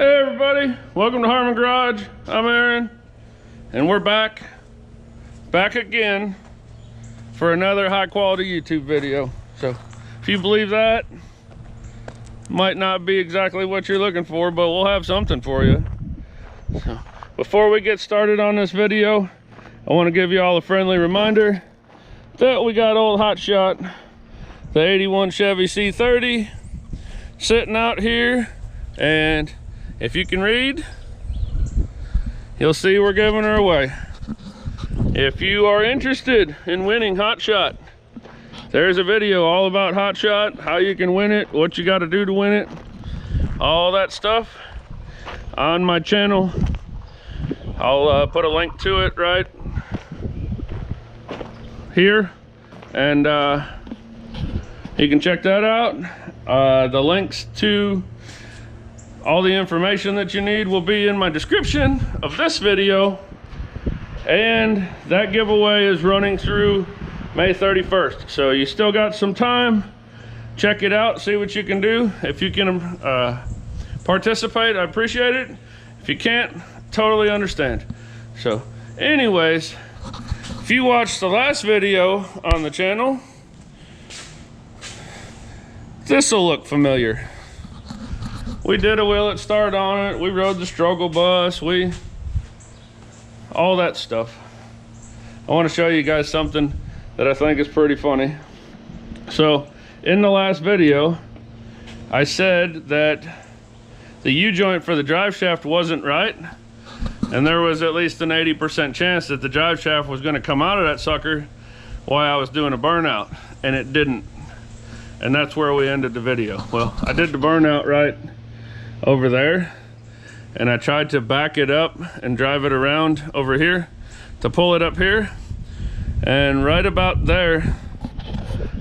Hey everybody, welcome to Harmon Garage. I'm Aaron, and we're back again for another high quality YouTube video. So if you believe that, might not be exactly what you're looking for, but we'll have something for you. So before we get started on this video, I want to give you all a friendly reminder that we got old hot shot, the 81 Chevy C30 sitting out here, and if you can read, you'll see we're giving her away. If you are interested in winning hot shot, there's a video all about hot shot, how you can win it, what you got to do to win it, all that stuff on my channel. I'll put a link to it right here, and you can check that out. The links to all the information that you need will be in my description of this video, and that giveaway is running through May 31st, so you still got some time. Check it out, see what you can do. If you can participate, I appreciate it. If you can't, totally understand. So anyways, if you watched the last video on the channel, this will look familiar. We did a wheel it start on it, we rode the struggle bus, all that stuff. I want to show you guys something that I think is pretty funny. So in the last video, I said that the U-joint for the drive shaft wasn't right, and there was at least an 80% chance that the drive shaft was going to come out of that sucker while I was doing a burnout, and it didn't. And that's where we ended the video. Well, I did the burnout right over there, and I tried to back it up and drive it around over here to pull it up here, and right about there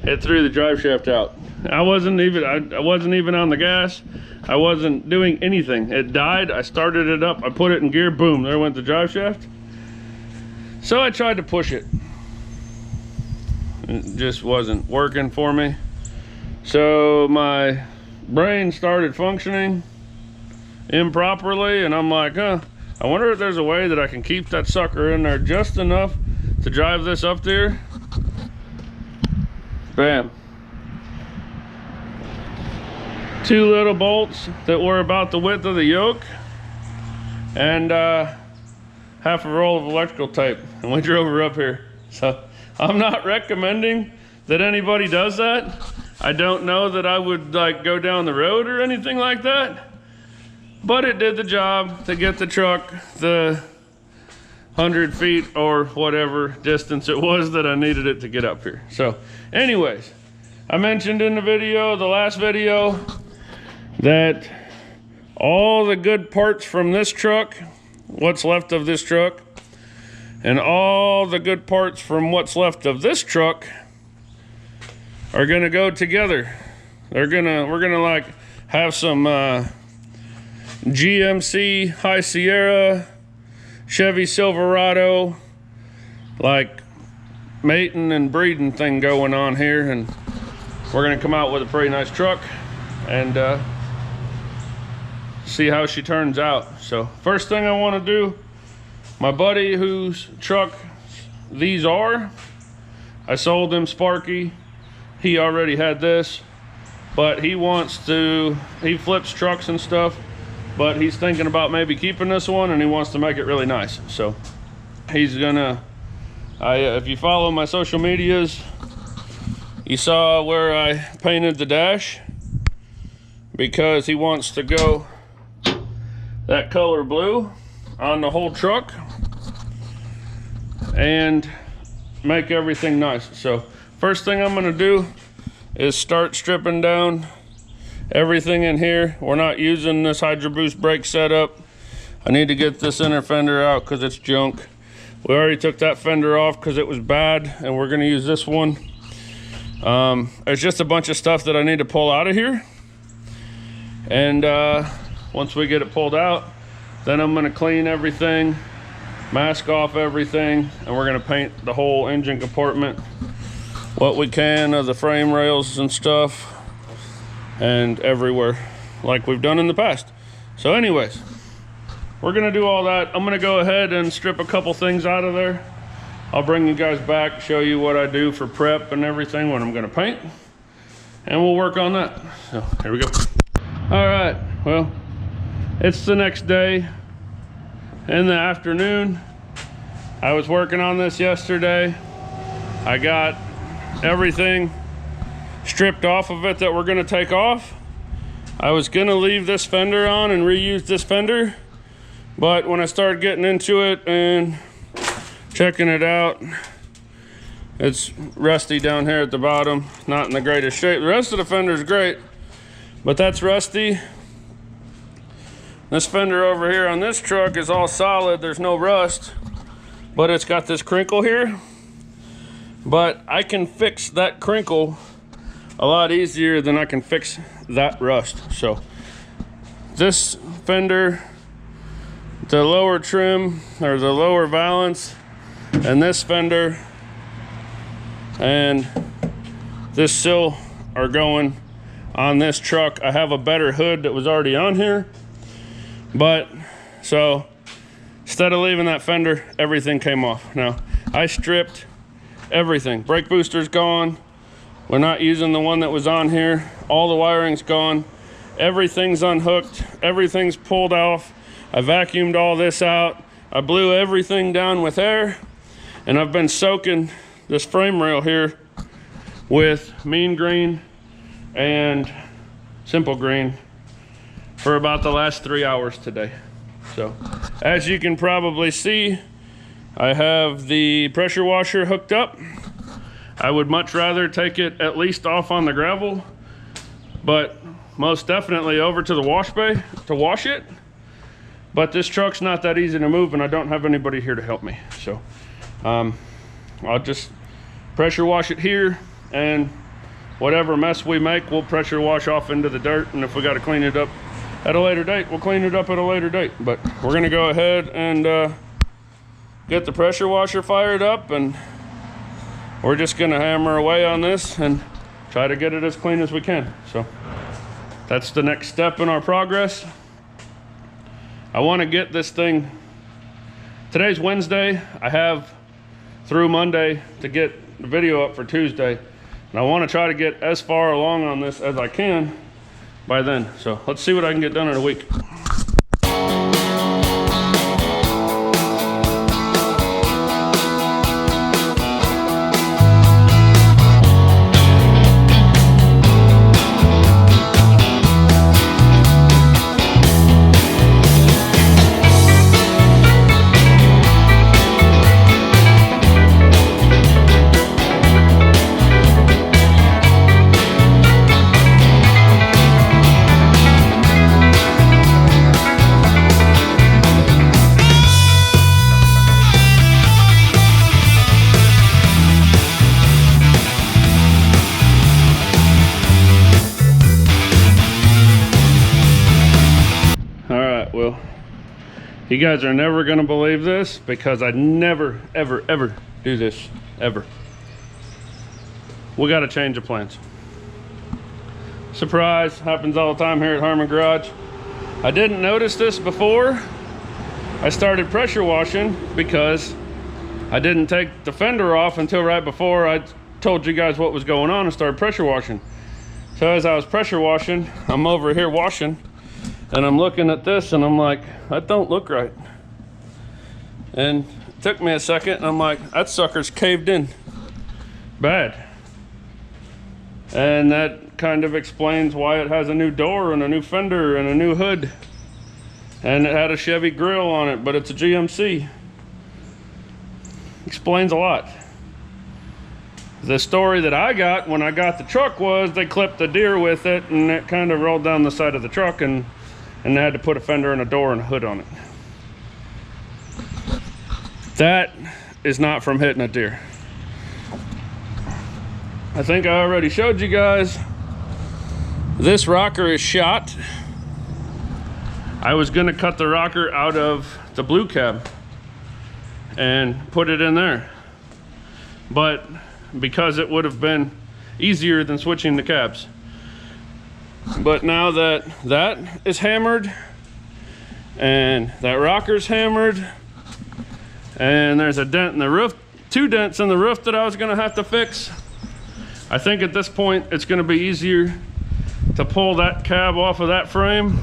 it threw the drive shaft out. I wasn't even on the gas, I wasn't doing anything. It died, I started it up, I put it in gear, boom, there went the drive shaft. So I tried to push it, it just wasn't working for me. So my brain started functioning improperly, and I'm like, I wonder if there's a way that I can keep that sucker in there just enough to drive this up there. Bam. Two little bolts that were about the width of the yoke, and half a roll of electrical tape, and we drove her up here. So I'm not recommending that anybody does that. I don't know that I would like go down the road or anything like that, but it did the job to get the truck the 100 feet or whatever distance it was that I needed it to get up here. So anyways, I mentioned in the video, the last video, that all the good parts from this truck, what's left of this truck, and all the good parts from what's left of this truck are gonna go together. We're gonna like have some GMC High Sierra, Chevy Silverado, like mating and breeding thing going on here, and we're gonna come out with a pretty nice truck and see how she turns out. So first thing I want to do, my buddy whose truck these are, I sold him Sparky. He already had this, but he flips trucks and stuff, but he's thinking about maybe keeping this one, and he wants to make it really nice. So he's gonna, if you follow my social medias, you saw where I painted the dash, because he wants to go that color blue on the whole truck and make everything nice. So first thing I'm gonna do is start stripping down everything in here. We're not using this Hydro Boost brake setup. I need to get this inner fender out because it's junk. We already took that fender off because it was bad, and we're gonna use this one. There's just a bunch of stuff that I need to pull out of here, and once we get it pulled out, then I'm gonna clean everything, mask off everything, and we're gonna paint the whole engine compartment, what we can of the frame rails and stuff, and everywhere like we've done in the past. So anyways, we're gonna do all that. I'm gonna go ahead and strip a couple things out of there. I'll bring you guys back, show you what I do for prep and everything when I'm gonna paint, and we'll work on that. So here we go. All right, well, it's the next day in the afternoon. I was working on this yesterday. I got everything stripped off of it that we're gonna take off. I was gonna leave this fender on and reuse this fender, but when I started getting into it and checking it out, it's rusty down here at the bottom, not in the greatest shape. The rest of the fender is great, but that's rusty. This fender over here on this truck is all solid, there's no rust, but it's got this crinkle here. But I can fix that crinkle a lot easier than I can fix that rust. So this fender, the lower trim or the lower valance, and this fender and this sill are going on this truck. I have a better hood that was already on here, but so instead of leaving that fender, everything came off. Now I stripped everything. Brake booster's gone. We're not using the one that was on here. All the wiring's gone. Everything's unhooked. Everything's pulled off. I vacuumed all this out. I blew everything down with air, and I've been soaking this frame rail here with mean green and simple green for about the last 3 hours today. So as you can probably see, I have the pressure washer hooked up. I would much rather take it at least off on the gravel, but most definitely over to the wash bay to wash it. But this truck's not that easy to move, and I don't have anybody here to help me. So I'll just pressure wash it here, and whatever mess we make, we'll pressure wash off into the dirt. And if we got to clean it up at a later date, we'll clean it up at a later date. But we're gonna go ahead and get the pressure washer fired up, and we're just gonna hammer away on this and try to get it as clean as we can. So that's the next step in our progress. I want to get this thing, today's Wednesday, I have through Monday to get the video up for Tuesday, and I want to try to get as far along on this as I can by then. So let's see what I can get done in a week. Well, you guys are never gonna believe this because I never, ever, ever do this, ever. We gotta change the plans. Surprise, happens all the time here at Harmon Garage. I didn't notice this before I started pressure washing because I didn't take the fender off until right before I told you guys what was going on and started pressure washing. So as I was pressure washing, I'm over here washing, and I'm looking at this and I'm like, that don't look right. And it took me a second and I'm like, that sucker's caved in bad. And that kind of explains why it has a new door and a new fender and a new hood. And it had a Chevy grill on it, but it's a GMC. Explains a lot. The story that I got when I got the truck was they clipped the deer with it and it kind of rolled down the side of the truck, and they had to put a fender and a door and a hood on it. That is not from hitting a deer. I think I already showed you guys. This rocker is shot. I was gonna cut the rocker out of the blue cab and put it in there, but because it would have been easier than switching the cabs. But now that that is hammered and that rocker's hammered, and there's a dent in the roof, 2 dents in the roof that I was gonna have to fix. I think at this point it's gonna be easier to pull that cab off of that frame,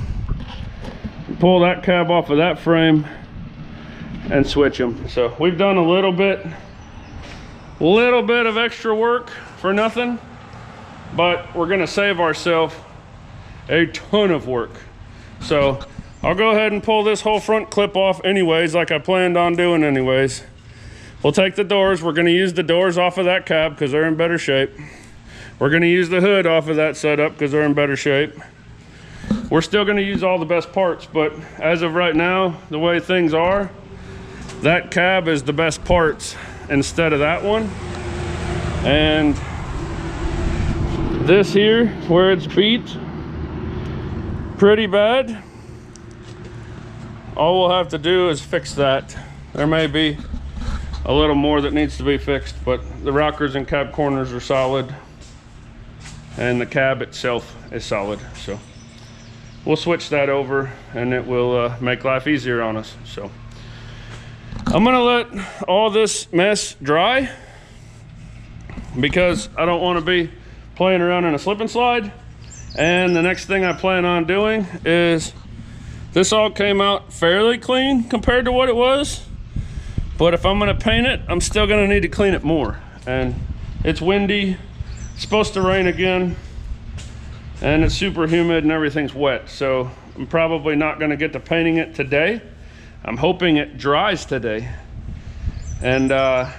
and switch them. So we've done a little bit of extra work for nothing, but we're gonna save ourselves a ton of work. So I'll go ahead and pull this whole front clip off anyways, like I planned on doing anyways. We'll take the doors. We're gonna use the doors off of that cab because they're in better shape. We're gonna use the hood off of that setup because they're in better shape. We're still gonna use all the best parts, but as of right now, the way things are, that cab is the best parts instead of that one. And this here, where it's beat pretty bad, all we'll have to do is fix that. There may be a little more that needs to be fixed, but the rockers and cab corners are solid, and the cab itself is solid. So we'll switch that over, and it will make life easier on us. So I'm gonna let all this mess dry because I don't want to be playing around in a slip and slide. And the next thing I plan on doing is, this all came out fairly clean compared to what it was, but if I'm gonna paint it, I'm still gonna need to clean it more. And it's windy, it's supposed to rain again, and it's super humid and everything's wet, so I'm probably not gonna get to painting it today. I'm hoping it dries today, and I'll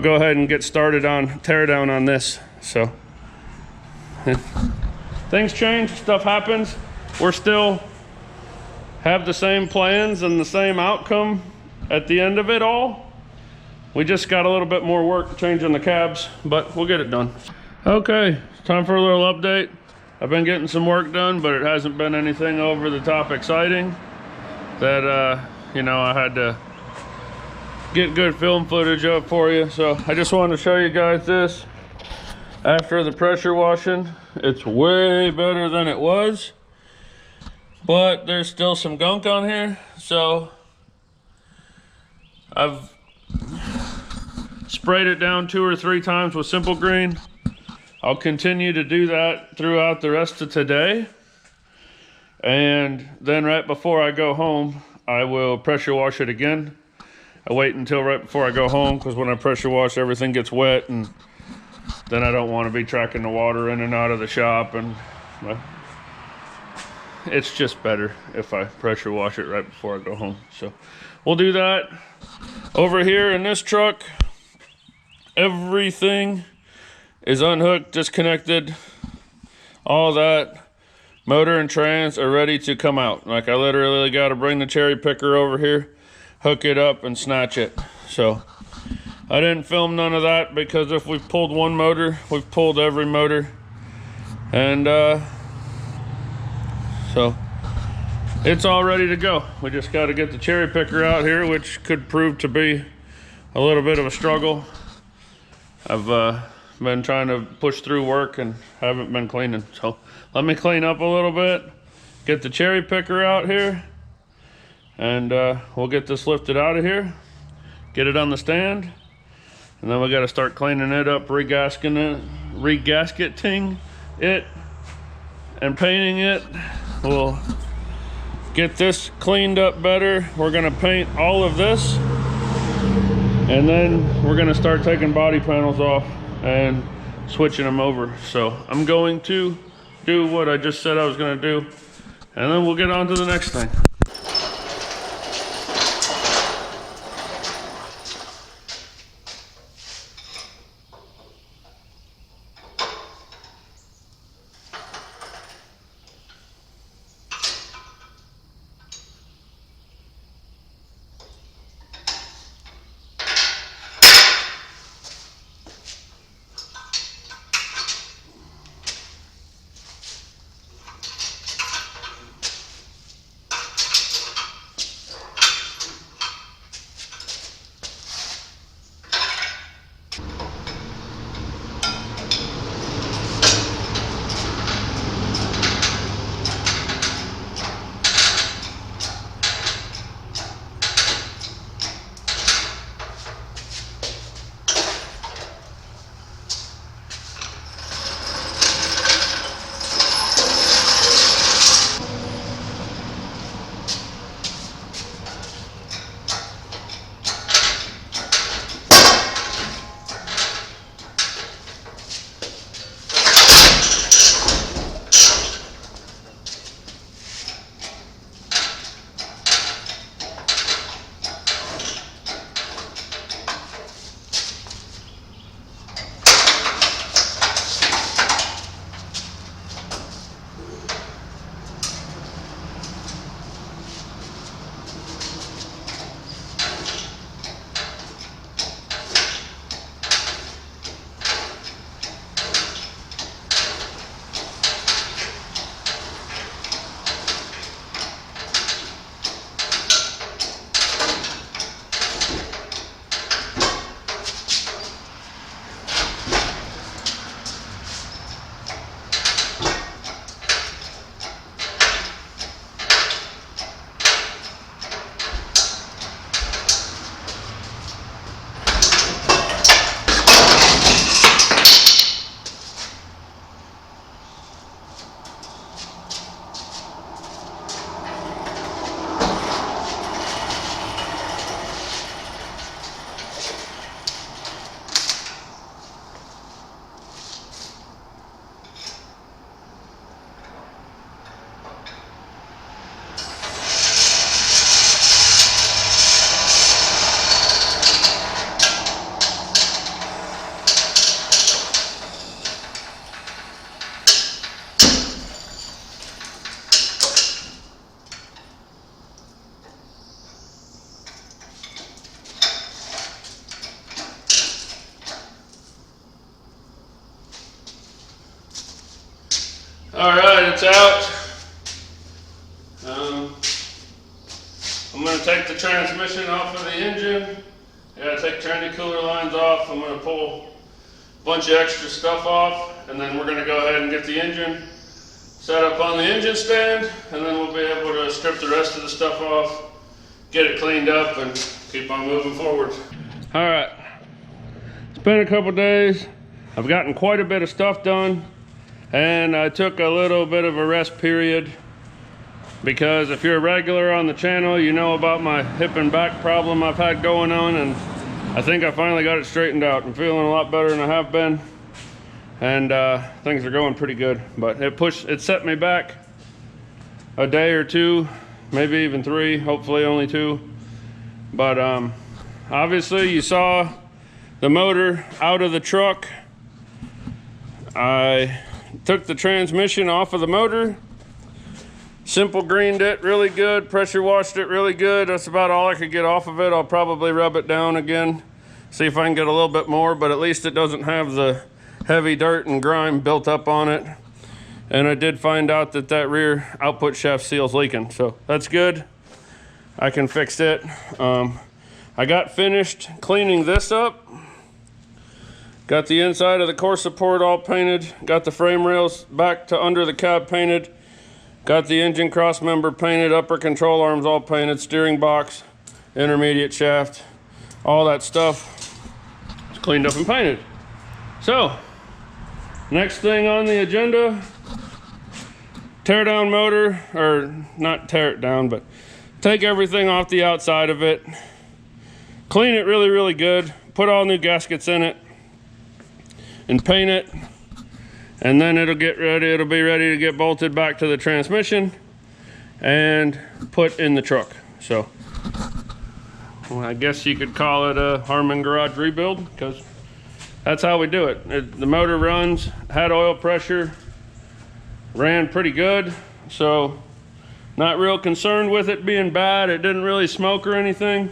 go ahead and get started on tear down on this. So things change, stuff happens. We're still have the same plans and the same outcome at the end of it all. We just got a little bit more work changing the cabs, but we'll get it done. Okay, it's time for a little update. I've been getting some work done, but it hasn't been anything over the top exciting that you know, I had to get good film footage of for you. So I just wanted to show you guys this. After the pressure washing, it's way better than it was, but there's still some gunk on here. So I've sprayed it down 2 or 3 times with Simple Green. I'll continue to do that throughout the rest of today. And then right before I go home, I will pressure wash it again. I wait until right before I go home, because when I pressure wash, everything gets wet, and then I don't want to be tracking the water in and out of the shop, and it's just better if I pressure wash it right before I go home. So we'll do that. Over here in this truck, everything is unhooked, disconnected, all that. Motor and trans are ready to come out. Like, I literally got to bring the cherry picker over here, hook it up, and snatch it. So I didn't film none of that, because if we've pulled one motor, we've pulled every motor. And so it's all ready to go. We just got to get the cherry picker out here, which could prove to be a little bit of a struggle. I've been trying to push through work and haven't been cleaning. So let me clean up a little bit, get the cherry picker out here, and we'll get this lifted out of here, get it on the stand, and then we got to start cleaning it up, regasketing it, and painting it. We'll get this cleaned up better. We're gonna paint all of this, and then we're gonna start taking body panels off and switching them over. So I'm going to do what I just said I was gonna do, and then we'll get on to the next thing. All right, it's out. I'm going to take the transmission off of the engine. I got to take tranny cooler lines off. I'm going to pull a bunch of extra stuff off, and then we're going to go ahead and get the engine set up on the engine stand, and then we'll be able to strip the rest of the stuff off, get it cleaned up, and keep on moving forward. All right, it's been a couple days. I've gotten quite a bit of stuff done, and I took a little bit of a rest period because if you're a regular on the channel, you know about my hip and back problem I've had going on, and I think I finally got it straightened out. I'm feeling a lot better than I have been, and things are going pretty good. But it set me back a day or two, maybe even 3, hopefully only 2. But obviously you saw the motor out of the truck. I took the transmission off of the motor, simple greened it really good, pressure washed it really good. That's about all I could get off of it. I'll probably rub it down again, see if I can get a little bit more, but at least it doesn't have the heavy dirt and grime built up on it. And I did find out that that rear output shaft seal's leaking, so that's good. I can fix it. I got finished cleaning this up. Got the inside of the core support all painted. Got the frame rails back to under the cab painted. Got the engine cross member painted, upper control arms all painted, steering box, intermediate shaft, all that stuff is cleaned up and painted. So, next thing on the agenda, tear down motor, or not tear it down, but take everything off the outside of it, clean it really, really good, put all new gaskets in it, and paint it, and then it'll be ready to get bolted back to the transmission and put in the truck. So, well, I guess you could call it a Harmon garage rebuild, because that's how we do it. The motor runs, had oil pressure, ran pretty good, so not real concerned with it being bad. It didn't really smoke or anything.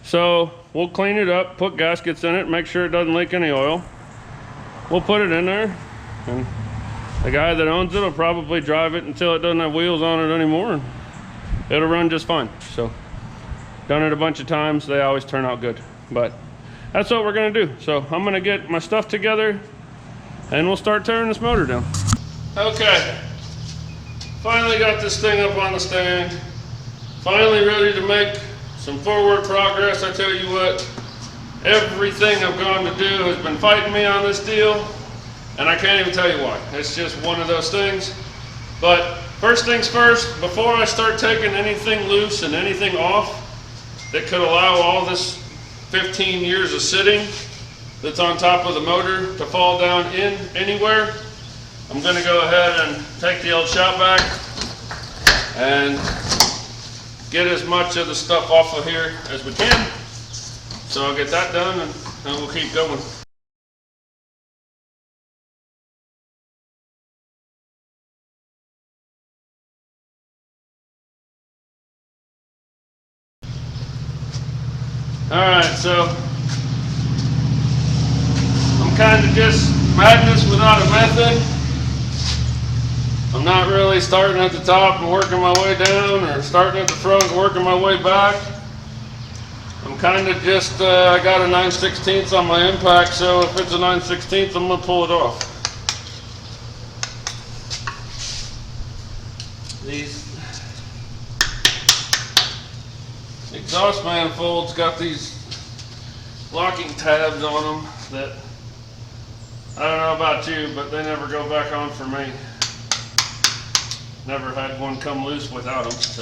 So we'll clean it up, put gaskets in it, make sure it doesn't leak any oil. We'll put it in there, and the guy that owns it will probably drive it until it doesn't have wheels on it anymore, and it'll run just fine. So, done it a bunch of times, they always turn out good. But that's what we're gonna do. So I'm gonna get my stuff together, and we'll start tearing this motor down. Okay, finally got this thing up on the stand. Finally ready to make some forward progress. I tell you what, everything I've gone to do has been fighting me on this deal, and I can't even tell you why. It's just one of those things. But first things first, before I start taking anything loose and anything off that could allow all this 15 years of sitting that's on top of the motor to fall down in anywhere, I'm going to go ahead and take the old shop vac and get as much of the stuff off of here as we can. So I'll get that done, and then we'll keep going. All right, so I'm kind of just madness without a method. I'm not really starting at the top and working my way down, or starting at the front and working my way back. I'm kind of just, I got a 9/16 on my impact, so if it's a 9/16, I'm gonna pull it off. These exhaust manifolds got these locking tabs on them that, I don't know about you, but they never go back on for me. Never had one come loose without them, so.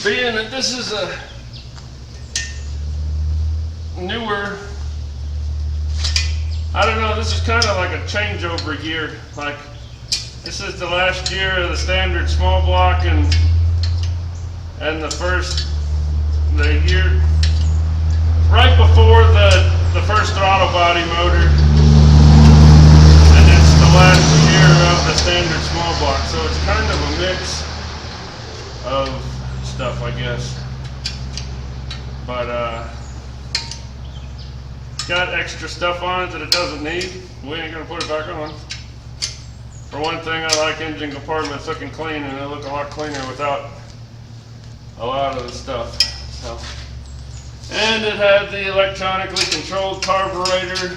Being that this is a newer, I don't know, this is kind of like a changeover year. Like, this is the last year of the standard small block, and the year right before the first throttle body motor, and it's the last year of the standard small block. So it's kind of a mix of stuff, I guess. but got extra stuff on it that it doesn't need. We ain't gonna put it back on. For one thing, I like engine compartments looking clean, and they look a lot cleaner without a lot of the stuff. So, and it had the electronically controlled carburetor.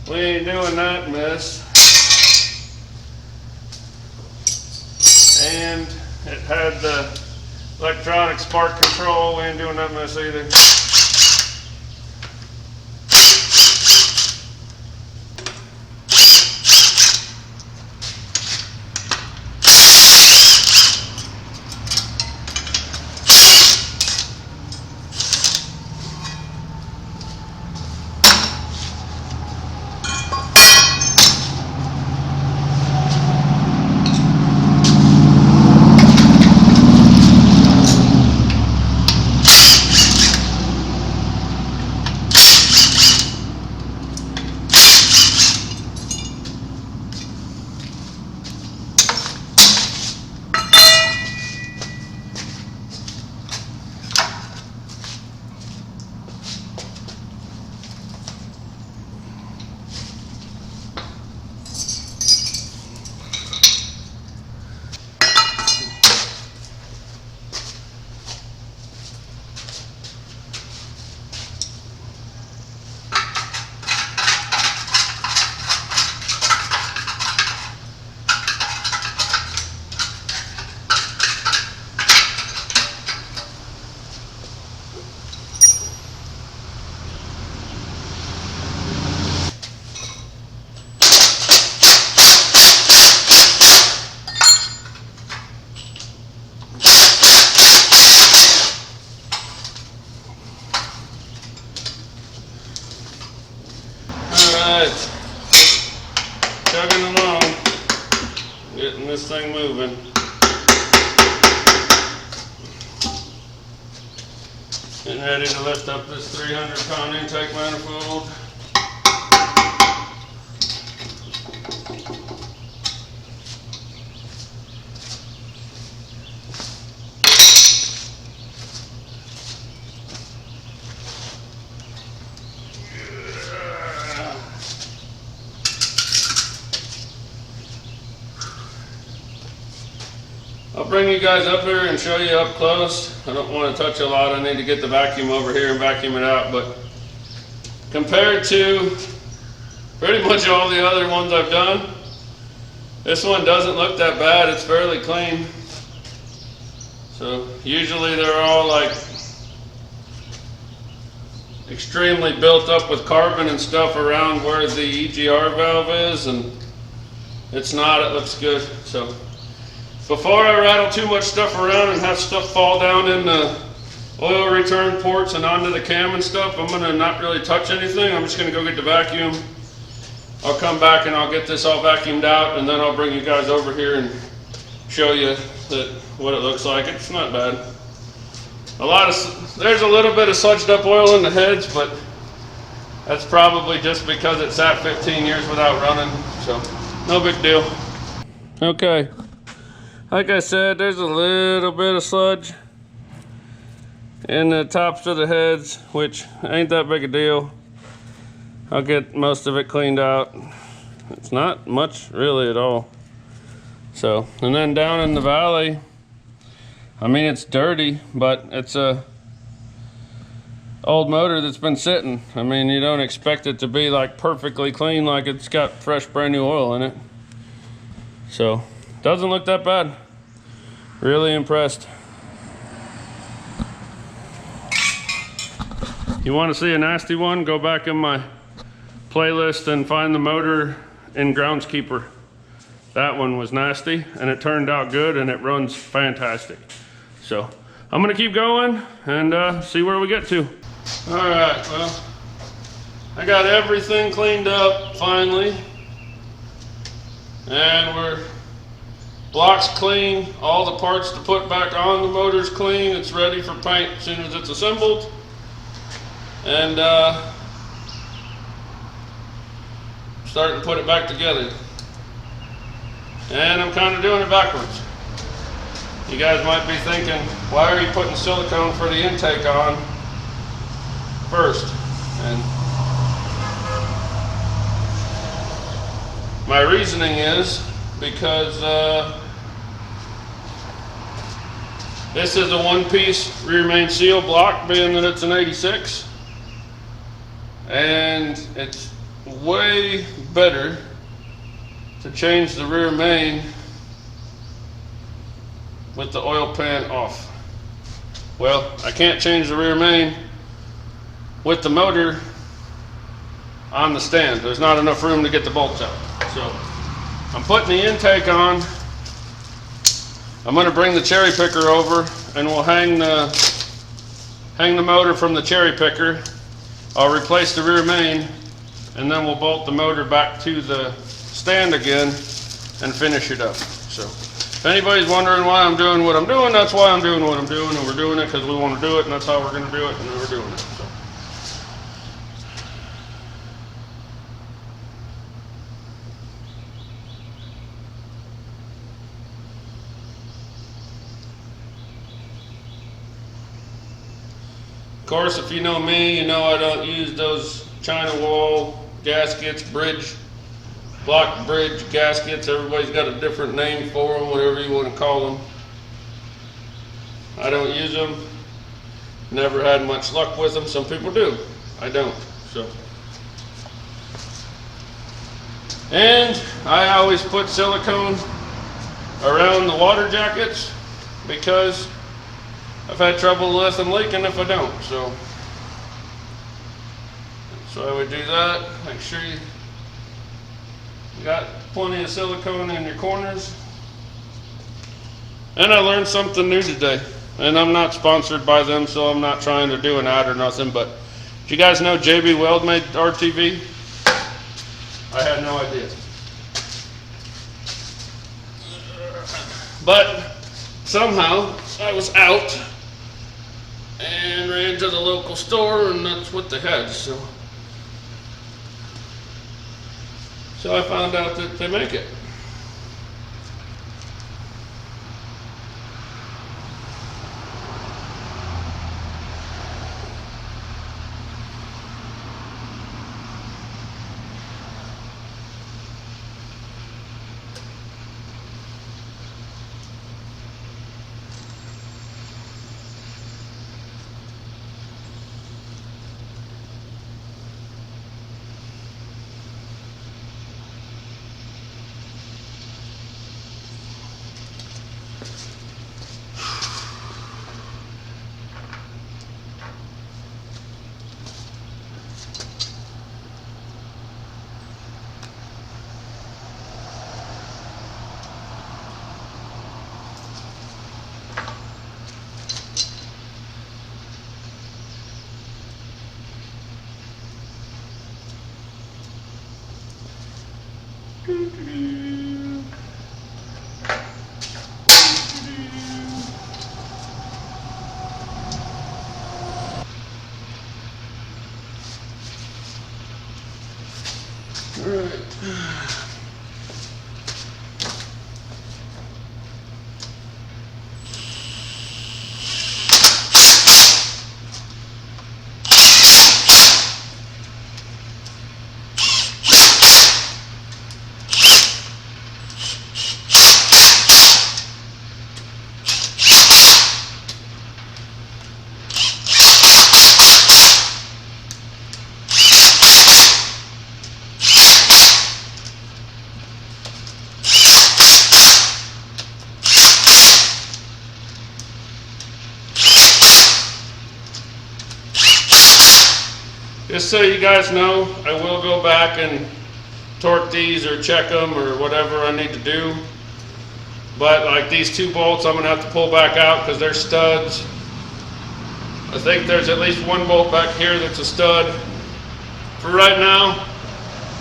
We ain't doing that mess. And it had the electronic spark control. We ain't doing that mess either. Chugging along, getting this thing moving. Getting ready to lift up this 300-pound intake manifold. I'll bring you guys up here and show you up close. I don't want to touch a lot. I need to get the vacuum over here and vacuum it out. But compared to pretty much all the other ones I've done, this one doesn't look that bad. It's fairly clean. So usually they're all like extremely built up with carbon and stuff around where the EGR valve is, and it's not. It looks good. So before I rattle too much stuff around and have stuff fall down in the oil return ports and onto the cam and stuff, I'm gonna not really touch anything. I'm just gonna go get the vacuum. I'll come back and I'll get this all vacuumed out, and then I'll bring you guys over here and show you what it looks like. It's not bad. There's a little bit of sludged up oil in the heads, but that's probably just because it sat 15 years without running, so no big deal. Okay. Like I said, there's a little bit of sludge in the tops of the heads, which ain't that big a deal. I'll get most of it cleaned out. It's not much really at all. So, and then down in the valley, I mean, it's dirty, but it's a old motor that's been sitting. I mean, you don't expect it to be like perfectly clean, like it's got fresh brand new oil in it. So doesn't look that bad. Really impressed. You want to see a nasty one? Go back in my playlist and find the motor in Groundskeeper. That one was nasty, and it turned out good, and it runs fantastic. So I'm gonna keep going and see where we get to. All right, well, I got everything cleaned up finally, and we're block's clean, all the parts to put back on the motor's clean. It's ready for paint as soon as it's assembled. And starting to put it back together. And I'm kind of doing it backwards. You guys might be thinking, why are you putting silicone for the intake on first. And my reasoning is because this is a one-piece rear main seal block, being that it's an 86, and it's way better to change the rear main with the oil pan off. Well, I can't change the rear main with the motor on the stand. There's not enough room to get the bolts out. So I'm putting the intake on. I'm going to bring the cherry picker over and we'll hang the motor from the cherry picker. I'll replace the rear main and then we'll bolt the motor back to the stand again and finish it up. So if anybody's wondering why I'm doing what I'm doing, that's why I'm doing what I'm doing, and we're doing it because we want to do it, and that's how we're going to do it, and we're doing it. So. Of course, if you know me, you know I don't use those China wall gaskets, block bridge gaskets. Everybody's got a different name for them, whatever you want to call them. I don't use them. Never had much luck with them. Some people do. I don't. So. And I always put silicone around the water jackets because I've had trouble with them leaking if I don't. So I would do that. Make sure you got plenty of silicone in your corners. And I learned something new today. And I'm not sponsored by them, so I'm not trying to do an ad or nothing. But do you guys know JB Weld made RTV? I had no idea. But somehow I was out and ran to the local store, and that's what they had. So I found out that they make it. Just so you guys know, I will go back and torque these or check them or whatever I need to do. But like these two bolts, I'm gonna have to pull back out because they're studs. I think there's at least one bolt back here that's a stud. For right now,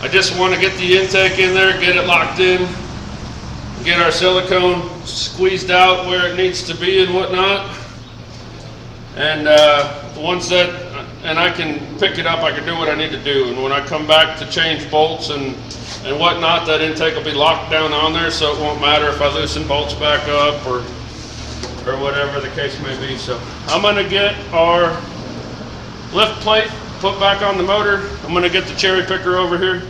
I just want to get the intake in there, get it locked in, get our silicone squeezed out where it needs to be and whatnot. And once that, and I can pick it up, I can do what I need to do. And when I come back to change bolts and whatnot, that intake will be locked down on there, so it won't matter if I loosen bolts back up or whatever the case may be. So I'm gonna get our lift plate, put back on the motor. I'm gonna get the cherry picker over here,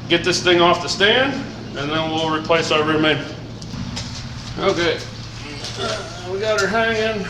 get this thing off the stand, and then we'll replace our rear main. Okay, we got her hanging.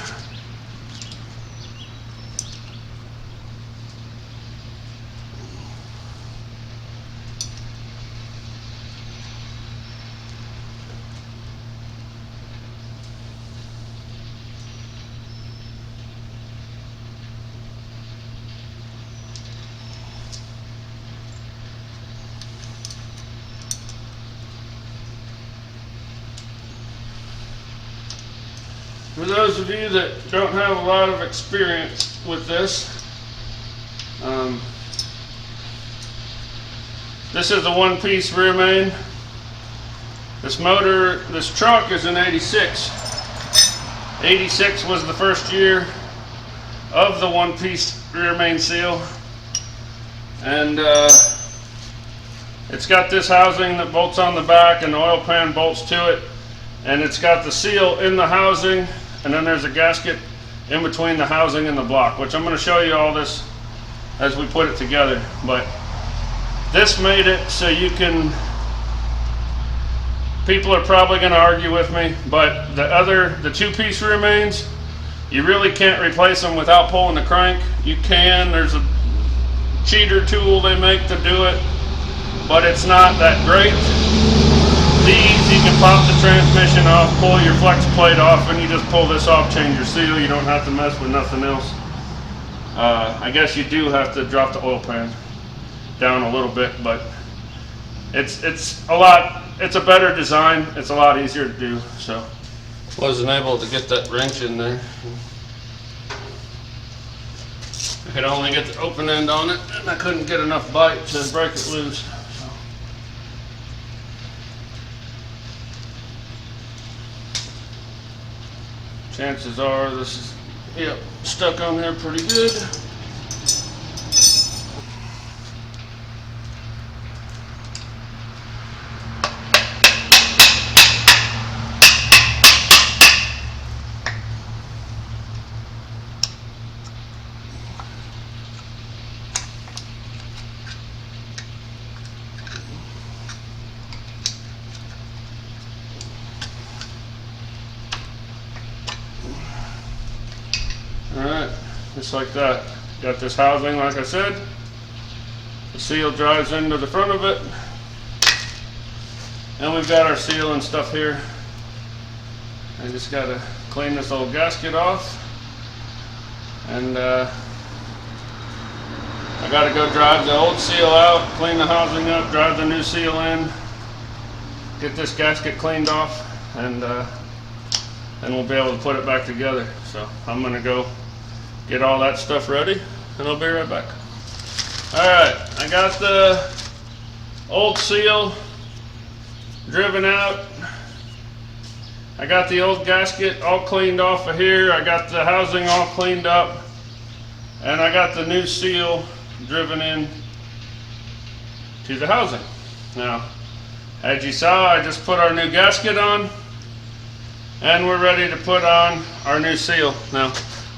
For those of you that don't have a lot of experience with this, this is a one-piece rear main. This motor, this truck is an 86. 86 was the first year of the one-piece rear main seal. And it's got this housing that bolts on the back and the oil pan bolts to it. And it's got the seal in the housing, and then there's a gasket in between the housing and the block, which I'm going to show you all this as we put it together. But this made it so you can, people are probably going to argue with me, but the two-piece rear mains, you really can't replace them without pulling the crank. You can, there's a cheater tool they make to do it, but it's not that great. These, you can pop the transmission off, pull your flex plate off, and you just pull this off, change your seal. You don't have to mess with nothing else. I guess you do have to drop the oil pan down a little bit, but it's a better design. It's a lot easier to do. So wasn't able to get that wrench in there. I could only get the open end on it, and I couldn't get enough bite to break it loose. Chances are this is, yep, stuck on there pretty good. Alright, just like that. Got this housing, like I said. The seal drives into the front of it. And we've got our seal and stuff here. I just got to clean this old gasket off. And I got to go drive the old seal out, clean the housing up, drive the new seal in, get this gasket cleaned off, and we'll be able to put it back together. So I'm going to go get all that stuff ready, and I'll be right back. Alright, I got the old seal driven out. I got the old gasket all cleaned off of here. I got the housing all cleaned up, and I got the new seal driven in to the housing. Now, as you saw, I just put our new gasket on, and we're ready to put on our new seal. Now,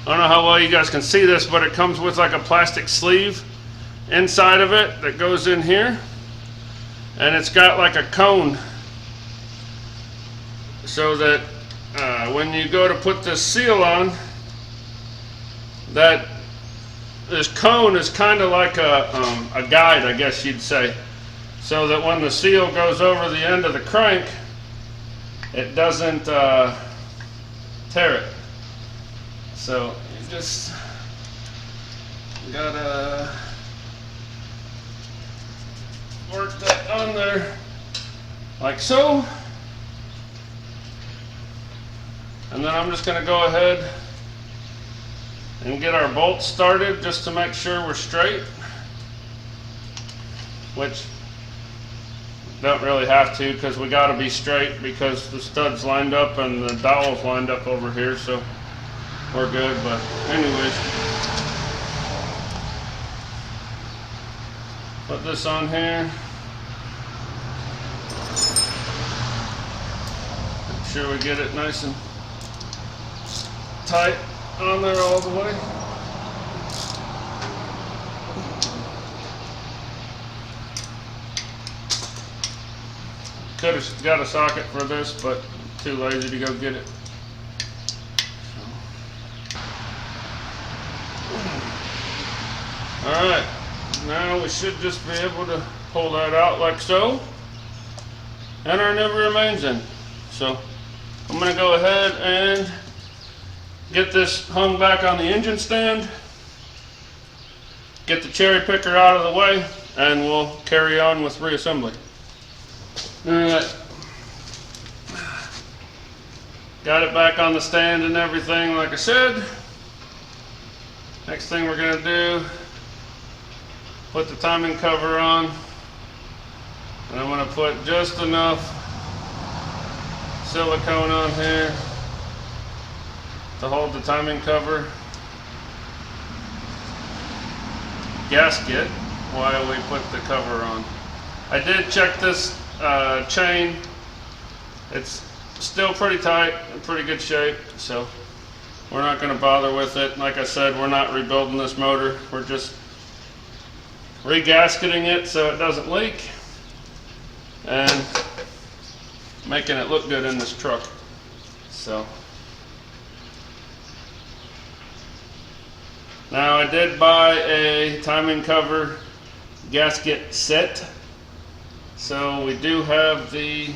I don't know how well you guys can see this, but it comes with like a plastic sleeve inside of it that goes in here, and it's got like a cone so that when you go to put this seal on, that this cone is kind of like a guide, I guess you'd say, so that when the seal goes over the end of the crank, it doesn't tear it. So you just gotta work that on there like so. And then I'm just gonna go ahead and get our bolts started just to make sure we're straight, which don't really have to, because we got to be straight because the studs lined up and the dowels lined up over here, so we're good. But anyways, put this on here. Make sure we get it nice and tight on there all the way. Could have got a socket for this, but too lazy to go get it. Alright, now we should just be able to pull that out like so, and our new remains in. So I'm going to go ahead and get this hung back on the engine stand, get the cherry picker out of the way, and we'll carry on with reassembly. Alright, got it back on the stand and everything like I said. Next thing we're going to do, put the timing cover on, and I'm going to put just enough silicone on here to hold the timing cover gasket while we put the cover on. I did check this chain. It's still pretty tight, in pretty good shape, so we're not going to bother with it. Like I said, we're not rebuilding this motor. We're just regasketing it so it doesn't leak and making it look good in this truck. So now I did buy a timing cover gasket set, so we do have the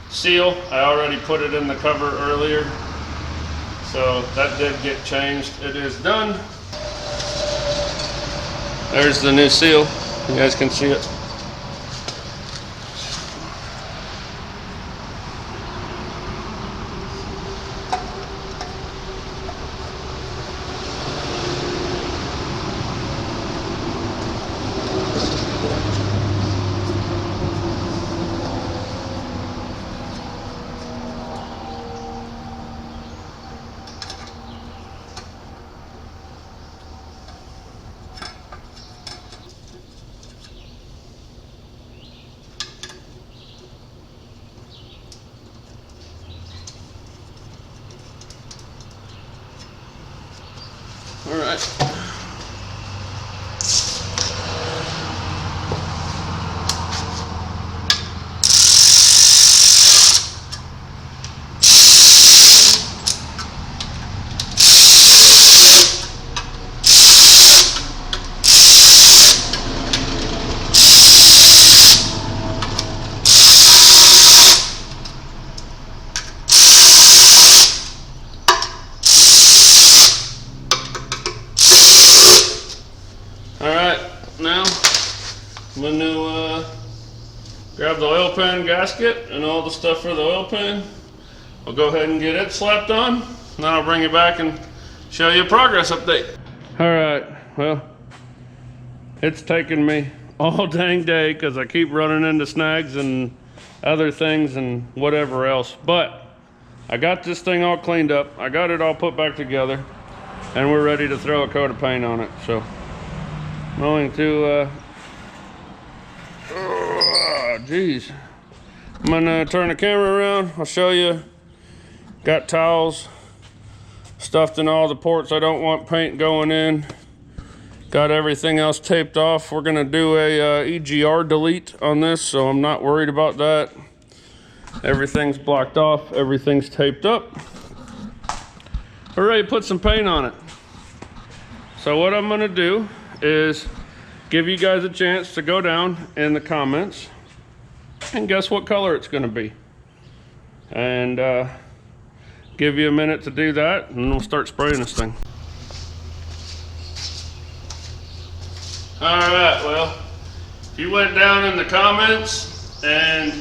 seal. I already put it in the cover earlier, so that did get changed. It is done. There's the new seal. You guys can see it. All right. Now I'm going to grab the oil pan gasket and all the stuff for the oil pan. I'll go ahead and get it slapped on, and then I'll bring you back and show you a progress update. Alright, well, it's taken me all dang day because I keep running into snags and other things and whatever else, but I got this thing all cleaned up. I got it all put back together, and we're ready to throw a coat of paint on it. So I'm going to geez, I'm gonna turn the camera around. I'll show you. Got towels stuffed in all the ports I don't want paint going in. Got everything else taped off. We're gonna do a EGR delete on this, so I'm not worried about that. Everything's blocked off, everything's taped up. We're ready to put some paint on it. So what I'm gonna do is give you guys a chance to go down in the comments and guess what color it's going to be, and give you a minute to do that, and we'll start spraying this thing. Alright, well, if you went down in the comments and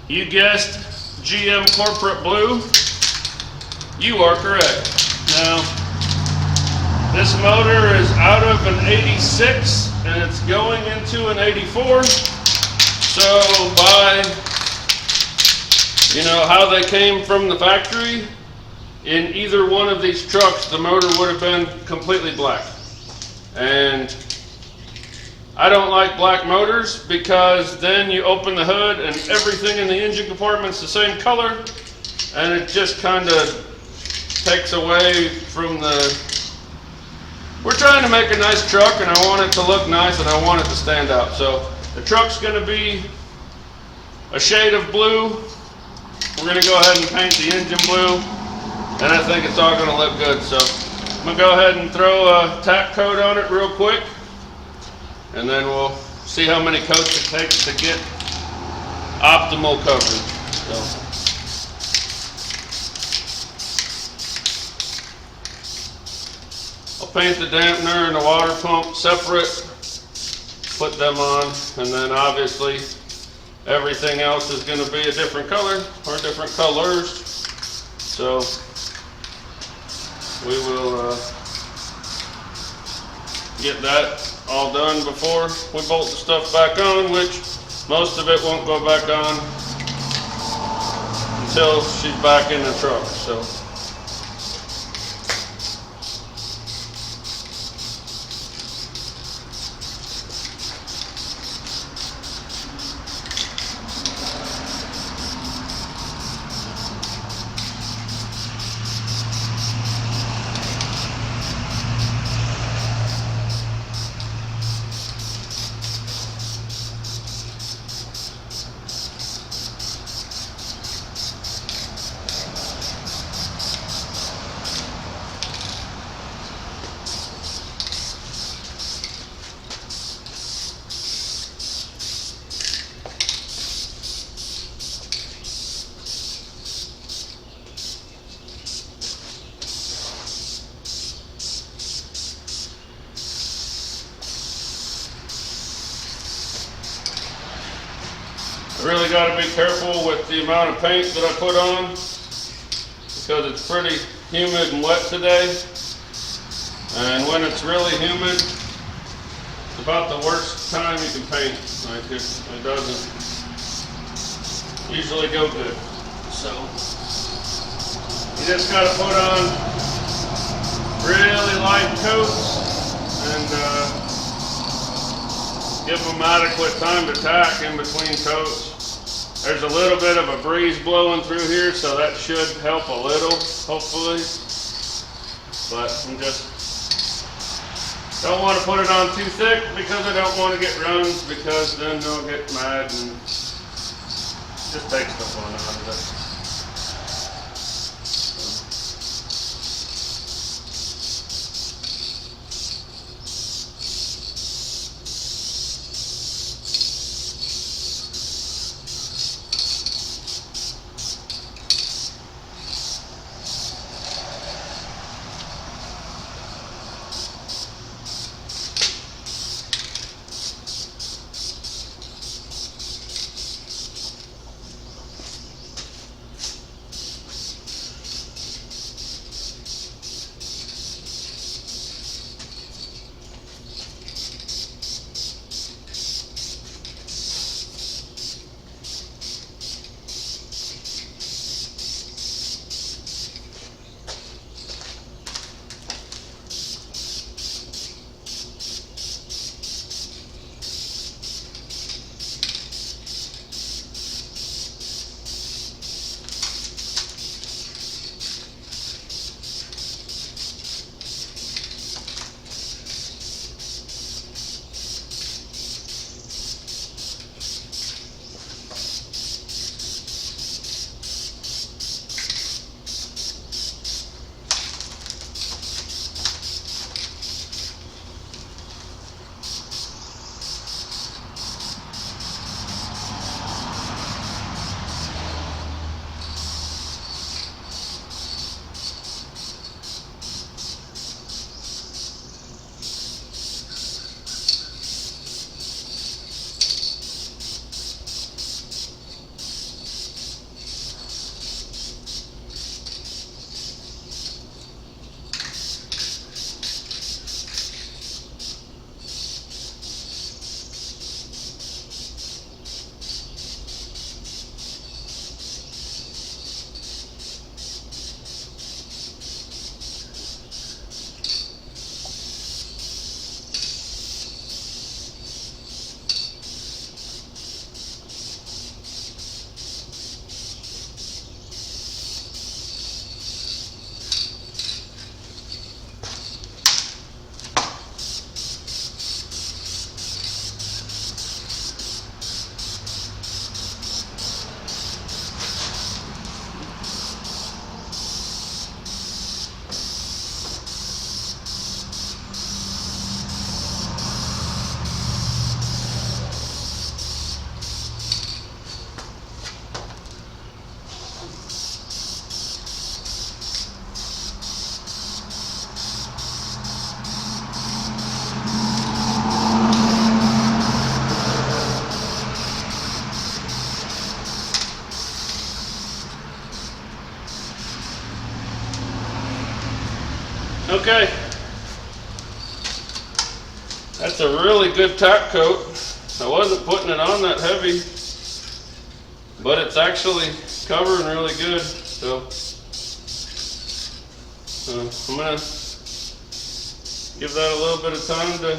you guessed GM Corporate Blue, you are correct. Now, this motor is out of an 86 and it's going into an 84. So by, you know, how they came from the factory, in either one of these trucks, the motor would have been completely black. And I don't like black motors because then you open the hood and everything in the engine compartment's the same color, and it just kind of takes away from the... We're trying to make a nice truck, and I want it to look nice and I want it to stand out. So The truck's gonna be a shade of blue. We're gonna go ahead and paint the engine blue, and I think it's all gonna look good. So I'm gonna go ahead and throw a tack coat on it real quick, and then we'll see how many coats it takes to get optimal coverage. So. I'll paint the dampener and the water pump separate, put them on, and then obviously everything else is going to be a different color or different colors. So we will get that all done before we bolt the stuff back on, which most of it won't go back on until she's back in the truck. So. I really got to be careful with the amount of paint that I put on because it's pretty humid and wet today. And when it's really humid, it's about the worst time you can paint. Like it doesn't usually go good. So you just got to put on really light coats and give them adequate time to tack in between coats. There's a little bit of a breeze blowing through here, so that should help a little, hopefully. But I'm just don't want to put it on too thick because I don't want to get runs, because then they'll get mad and just take the fun out of it. Okay, that's a really good top coat. I wasn't putting it on that heavy, but it's actually covering really good. So I'm gonna give that a little bit of time to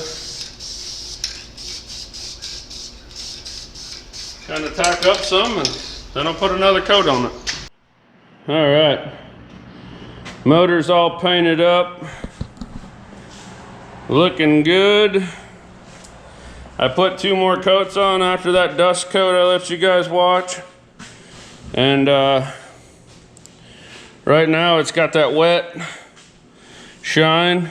kind of tack up some, and then I'll put another coat on it. All right, motor's all painted up, looking good. I put 2 more coats on after that dust coat I let you guys watch, and right now it's got that wet shine.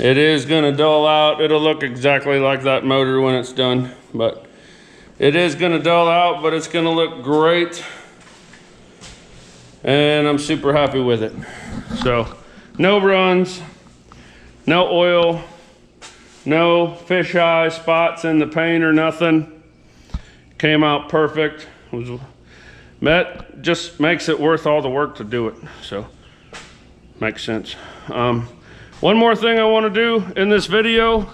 It is gonna dull out. It'll look exactly like that motor when it's done, but it is gonna dull out, but it's gonna look great. And I'm super happy with it. So, no runs, no oil, no fisheye spots in the paint or nothing. Came out perfect. That just makes it worth all the work to do it. So, makes sense. One more thing I want to do in this video.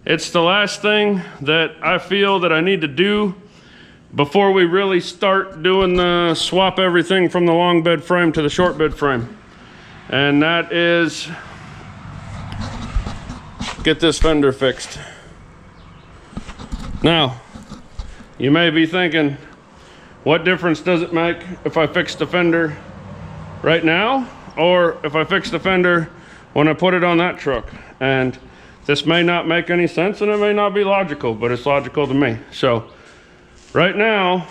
It's the last thing that I feel that I need to do before we really start doing the swap everything from the long bed frame to the short bed frame. And that is get this fender fixed. Now, you may be thinking, what difference does it make if I fix the fender right now or if I fix the fender when I put it on that truck? And this may not make any sense and it may not be logical, but it's logical to me. So right now,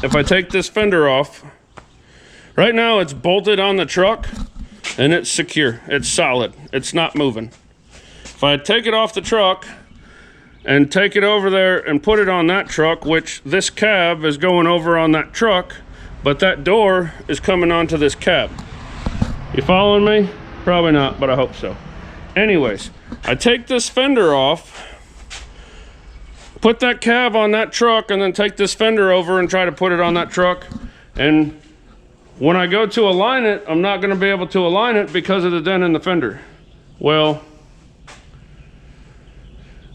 if I take this fender off, right now it's bolted on the truck and it's secure, it's solid, it's not moving. If I take it off the truck and take it over there and put it on that truck, which this cab is going over on that truck, but that door is coming onto this cab. You following me? Probably not, but I hope so. Anyways, I take this fender off, put that cab on that truck, and then take this fender over and try to put it on that truck. And when I go to align it, I'm not going to be able to align it because of the dent in the fender. Well,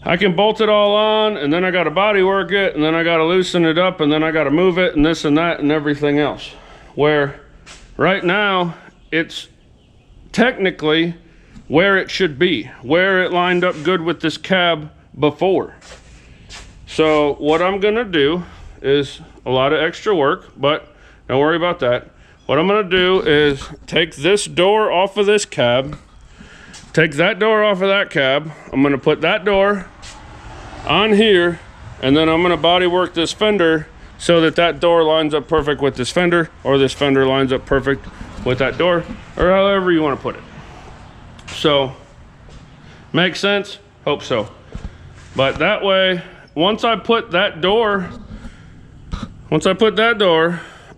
I can bolt it all on, and then I got to body work it, and then I got to loosen it up, and then I got to move it, and this and that and everything else. Where right now, it's technically where it should be, where it lined up good with this cab before. So what I'm gonna do is a lot of extra work, but don't worry about that. What I'm gonna do is take this door off of this cab, take that door off of that cab. I'm gonna put that door on here, and then I'm gonna body work this fender so that that door lines up perfect with this fender, or this fender lines up perfect with that door, or however you wanna put it. So, make sense? Hope so. But that way, once I put that door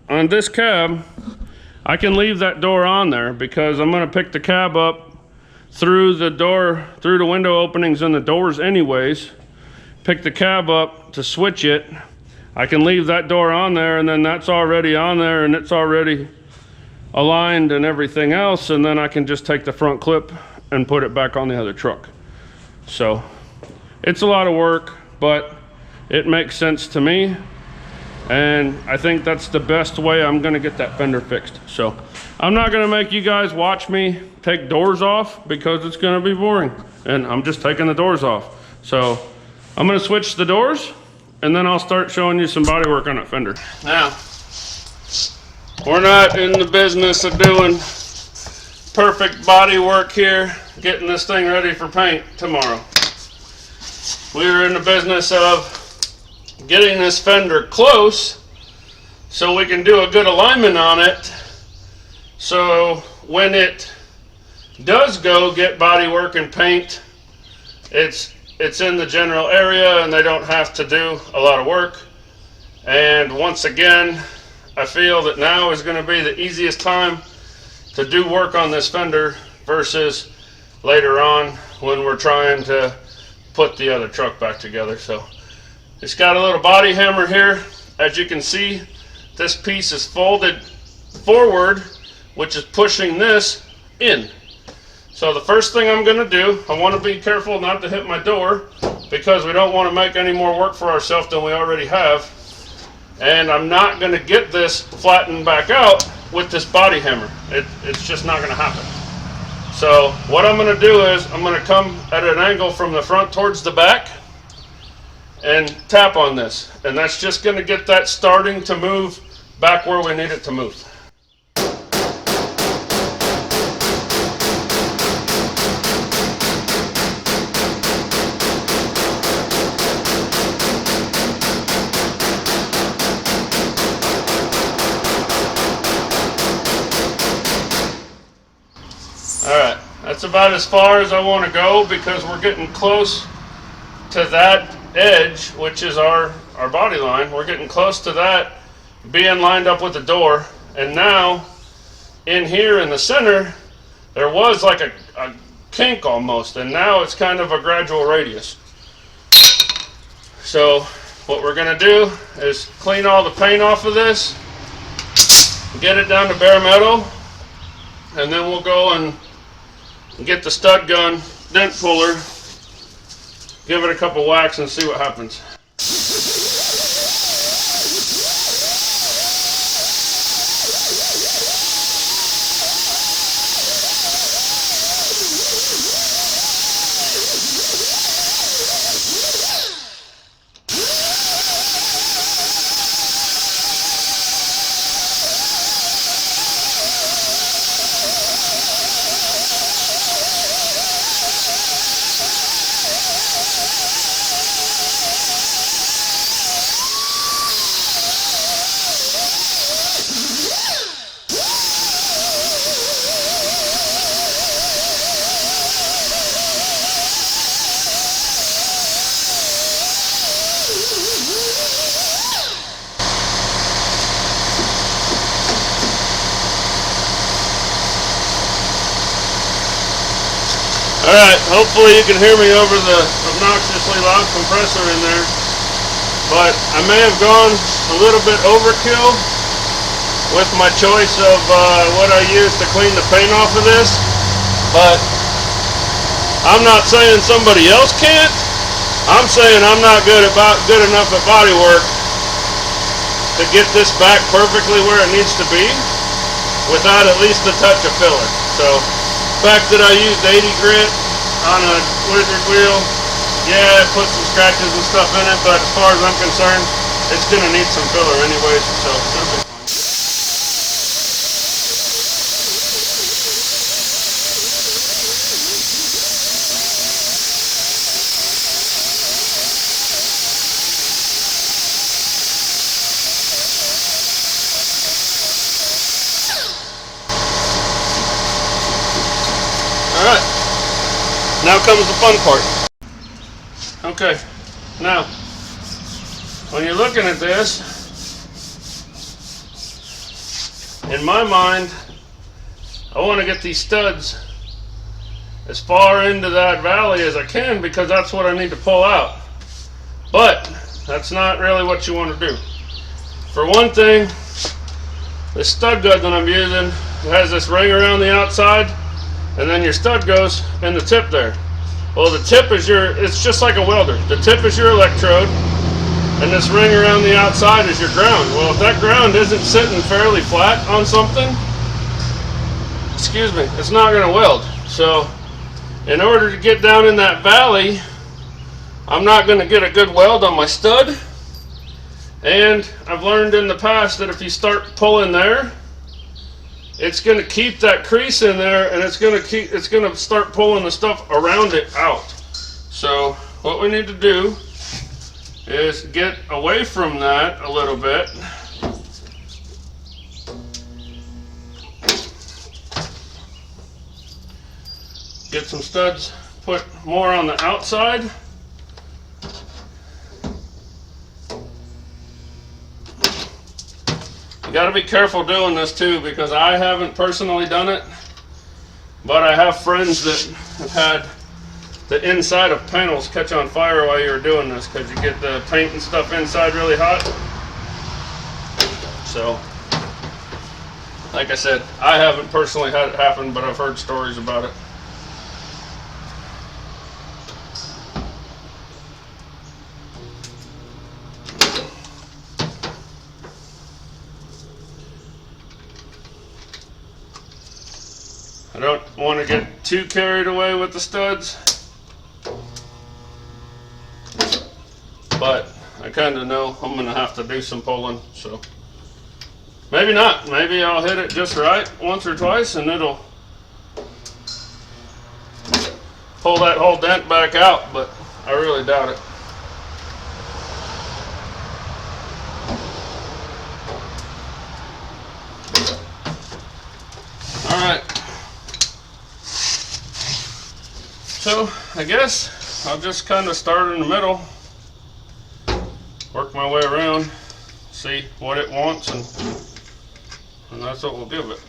on this cab, I can leave that door on there because I'm gonna pick the cab up through the window openings in the doors anyways. Pick the cab up to switch it. I can leave that door on there, and then that's already on there and it's already aligned and everything else, and then I can just take the front clip and put it back on the other truck. So it's a lot of work, but it makes sense to me, and I think that's the best way I'm gonna get that fender fixed. So I'm not gonna make you guys watch me take doors off because it's gonna be boring, and I'm just taking the doors off. So I'm gonna switch the doors, and then I'll start showing you some body work on that fender. Now, we're not in the business of doing perfect body work here, getting this thing ready for paint tomorrow. We're in the business of getting this fender close so we can do a good alignment on it, so when it does go get body work and paint, it's in the general area and they don't have to do a lot of work. And once again, I feel that now is going to be the easiest time to do work on this fender versus later on when we're trying to put the other truck back together. So it's got a little body hammer here. As you can see, this piece is folded forward, which is pushing this in. So the first thing I'm going to do, I want to be careful not to hit my door because we don't want to make any more work for ourselves than we already have. And I'm not going to get this flattened back out with this body hammer. It's just not going to happen. So what I'm going to do is I'm going to come at an angle from the front towards the back and tap on this. And that's just going to get that starting to move back where we need it to move. Alright, that's about as far as I want to go because we're getting close to that edge, which is our body line. We're getting close to that being lined up with the door. And now, in here in the center, there was like a kink almost, and now it's kind of a gradual radius. So what we're going to do is clean all the paint off of this, get it down to bare metal, and then we'll go and get the stud gun dent puller, give it a couple whacks and see what happens. Alright, hopefully you can hear me over the obnoxiously loud compressor in there, but I may have gone a little bit overkill with my choice of what I use to clean the paint off of this, but I'm not saying somebody else can't. I'm saying I'm not good enough at body work to get this back perfectly where it needs to be without at least a touch of filler. So the fact that I used 80 grit on a lizard wheel, yeah, it put some scratches and stuff in it, but as far as I'm concerned, it's going to need some filler anyways, so it'll be fine. Alright, now comes the fun part. Okay, now, when you're looking at this, in my mind, I want to get these studs as far into that valley as I can because that's what I need to pull out. But, that's not really what you want to do. For one thing, this stud gun that I'm using has this ring around the outside, and then your stud goes in the tip there. Well, the tip is it's just like a welder. The tip is your electrode, and this ring around the outside is your ground. Well, if that ground isn't sitting fairly flat on something, excuse me, it's not going to weld. So, in order to get down in that valley, I'm not going to get a good weld on my stud. And I've learned in the past that if you start pulling there, it's going to keep that crease in there, and it's going to start pulling the stuff around it out. So what we need to do is get away from that a little bit. Get some studs put more on the outside. You got to be careful doing this too, because I haven't personally done it, but I have friends that have had the inside of panels catch on fire while you're doing this, because you get the paint and stuff inside really hot. So like I said, I haven't personally had it happen, but I've heard stories about it. I don't want to get too carried away with the studs, but I kind of know I'm going to have to do some pulling, so maybe not. Maybe I'll hit it just right once or twice and it'll pull that whole dent back out, but I really doubt it. Alright, so I guess I'll just kind of start in the middle, work my way around, see what it wants, and that's what we'll give it.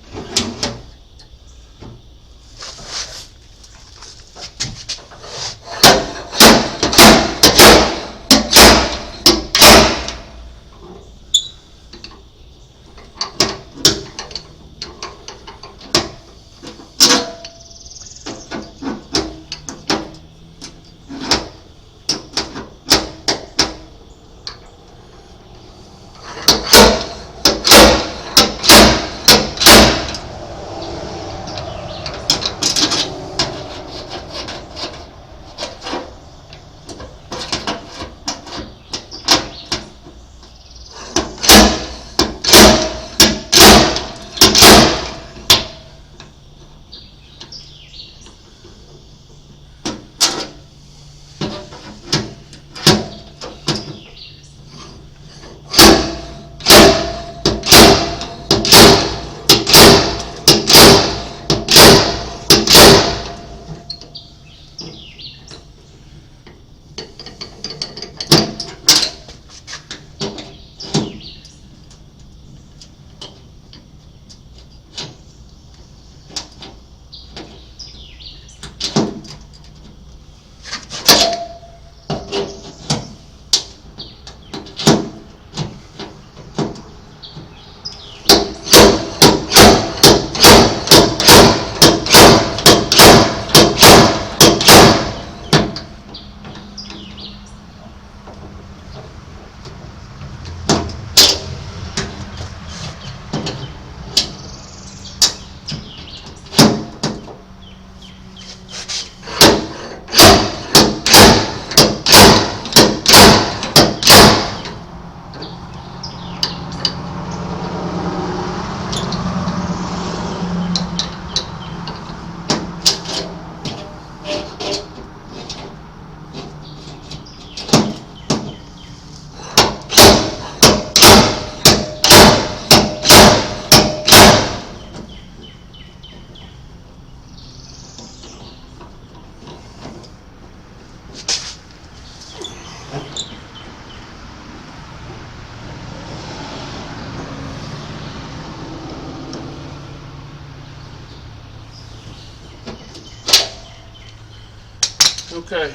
Okay,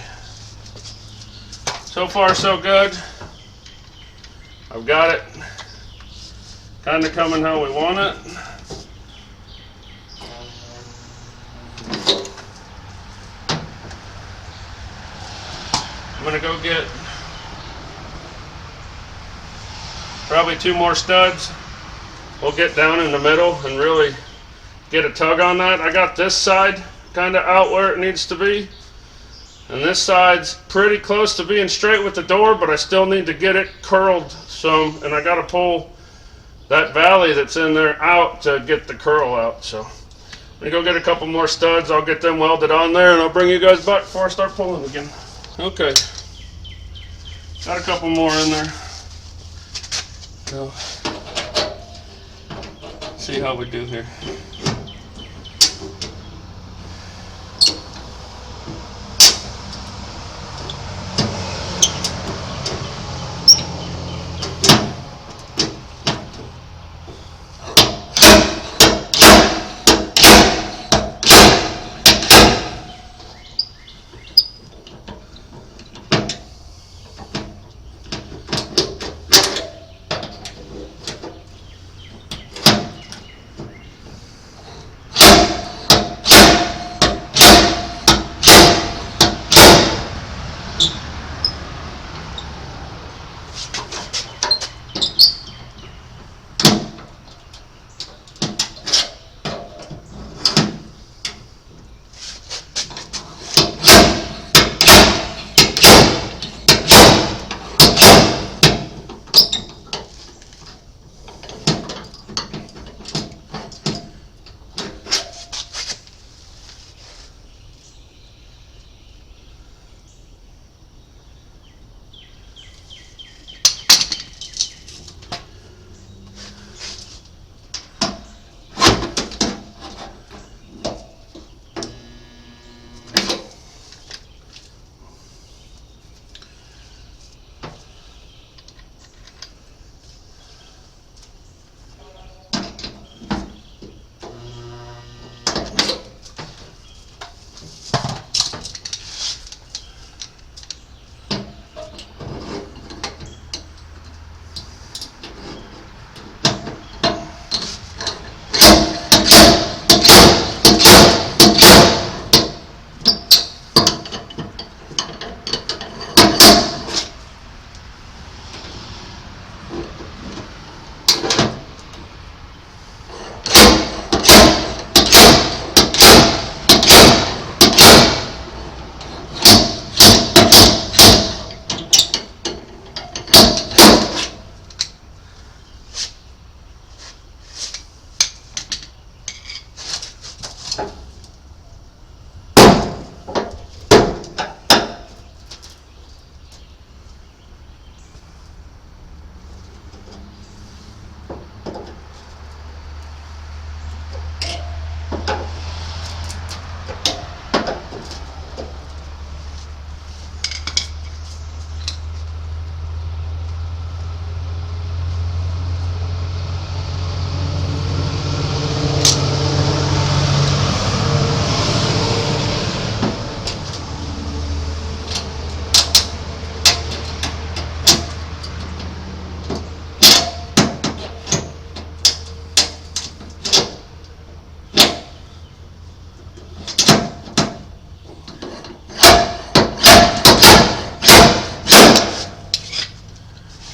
so far so good. I've got it kind of coming how we want it. I'm gonna go get probably 2 more studs. We'll get down in the middle and really get a tug on that. I got this side kind of out where it needs to be, and this side's pretty close to being straight with the door, but I still need to get it curled some, and I got to pull that valley that's in there out to get the curl out. So I'm gonna go get a couple more studs. I'll get them welded on there and I'll bring you guys back before I start pulling again. Okay, got a couple more in there. So see how we do here.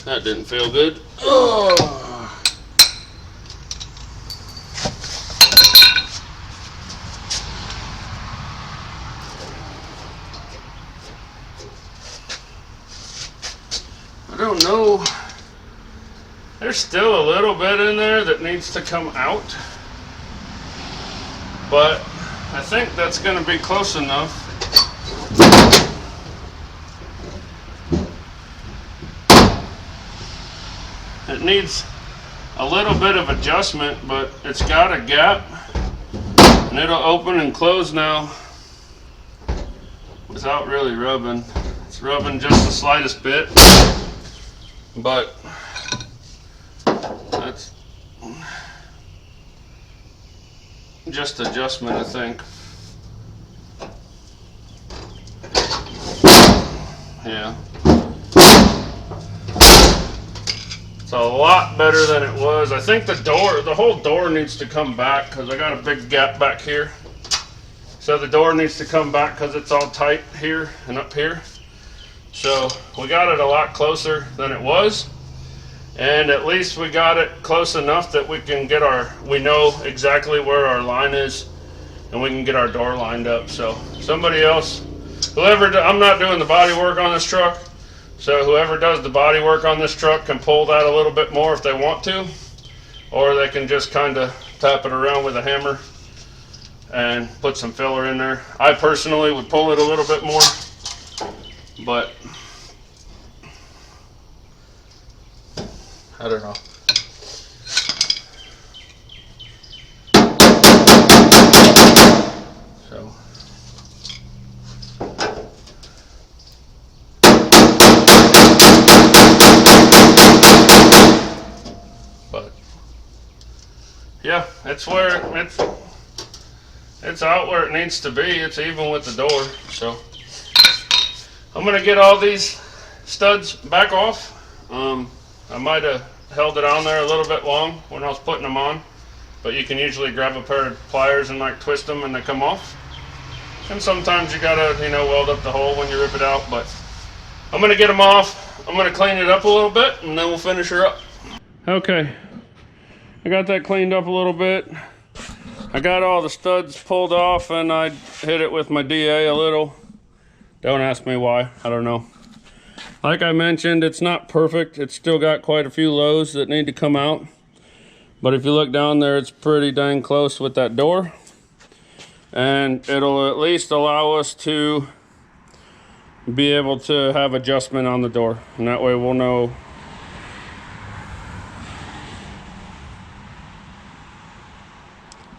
That didn't feel good. Oh. I don't know. There's still a little bit in there that needs to come out, but I think that's going to be close enough. It needs a little bit of adjustment, but it's got a gap and it'll open and close now without really rubbing. It's rubbing just the slightest bit, but that's just adjustment, I think. Yeah. It's a lot better than it was. I think the whole door needs to come back because I got a big gap back here. So the door needs to come back because it's all tight here and up here. So we got it a lot closer than it was. And at least we got it close enough that we can get we know exactly where our line is and we can get our door lined up. So somebody else, I'm not doing the body work on this truck. So whoever does the body work on this truck can pull that a little bit more if they want to, or they can just kind of tap it around with a hammer and put some filler in there. I personally would pull it a little bit more, but I don't know. So yeah, it's out where it needs to be. It's even with the door. So I'm gonna get all these studs back off. I might have held it on there a little bit long when I was putting them on, but you can usually grab a pair of pliers and like twist them and they come off. And sometimes you gotta, weld up the hole when you rip it out, but I'm gonna get them off. I'm gonna clean it up a little bit and then we'll finish her up. Okay. I got that cleaned up a little bit. I got all the studs pulled off and I hit it with my DA a little. Don't ask me why, I don't know. Like I mentioned, it's not perfect. It's still got quite a few lows that need to come out. But if you look down there, it's pretty dang close with that door. And it'll at least allow us to be able to have adjustment on the door. And that way we'll know.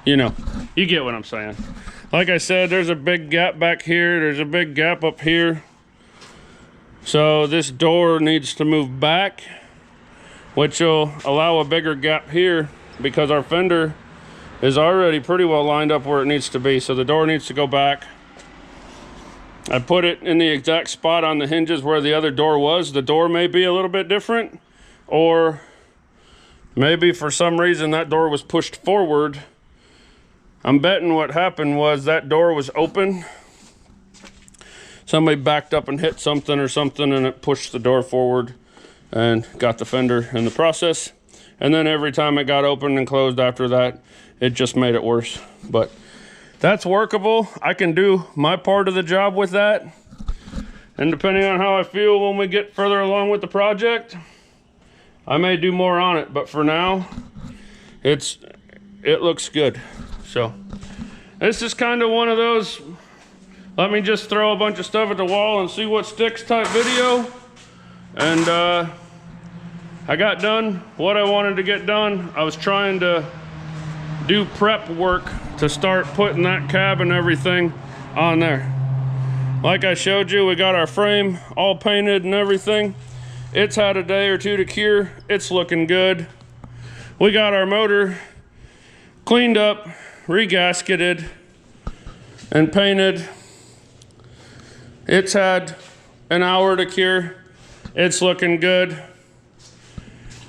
You get what I'm saying. Like I said, there's a big gap back here. There's a big gap up here. So this door needs to move back, which will allow a bigger gap here because our fender is already pretty well lined up where it needs to be. So the door needs to go back. I put it in the exact spot on the hinges where the other door was. The door may be a little bit different, or maybe for some reason that door was pushed forward. I'm betting what happened was that door was open. Somebody backed up and hit something or something and it pushed the door forward and got the fender in the process. And then every time it got opened and closed after that, it just made it worse. But that's workable. I can do my part of the job with that. And depending on how I feel when we get further along with the project, I may do more on it. But for now, it looks good. So this is kind of one of those, let me just throw a bunch of stuff at the wall and see what sticks type video. And I got done what I wanted to get done. I was trying to do prep work to start putting that cab and everything on there. Like I showed you, we got our frame all painted and everything. It's had a day or two to cure. It's looking good. We got our motor cleaned up, regasketed and painted. It's had an hour to cure. It's looking good.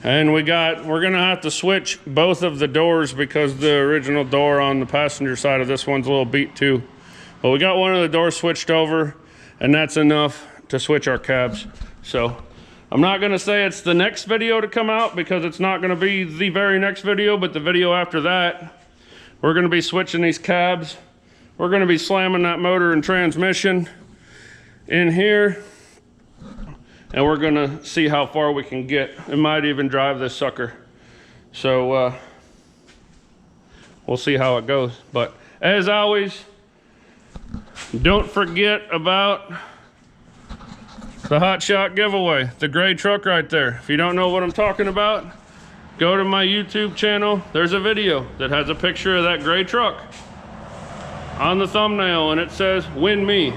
And we're gonna have to switch both of the doors because the original door on the passenger side of this one's a little beat too. But we got one of the doors switched over and that's enough to switch our cabs. So I'm not gonna say it's the next video to come out because it's not gonna be the very next video, but the video after that, we're gonna be switching these cabs. We're gonna be slamming that motor and transmission in here, and we're gonna see how far we can get. It might even drive this sucker. So we'll see how it goes. But as always, don't forget about the Hot Shot giveaway, the gray truck right there. If you don't know what I'm talking about, go to my YouTube channel. There's a video that has a picture of that gray truck on the thumbnail, and it says, "Win me."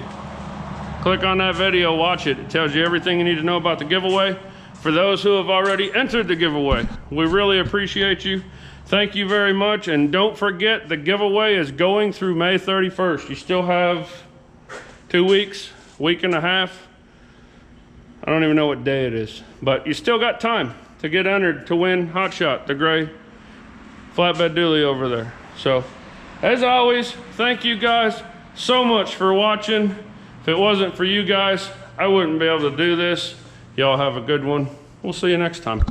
Click on that video, watch it. It tells you everything you need to know about the giveaway. For those who have already entered the giveaway, we really appreciate you. Thank you very much. And don't forget, the giveaway is going through May 31st. You still have 2 weeks, week and a half. I don't even know what day it is, but you still got time to get entered to win Hot Shot, the gray flatbed dually over there. So, as always, thank you guys so much for watching. If it wasn't for you guys, I wouldn't be able to do this. Y'all have a good one. We'll see you next time.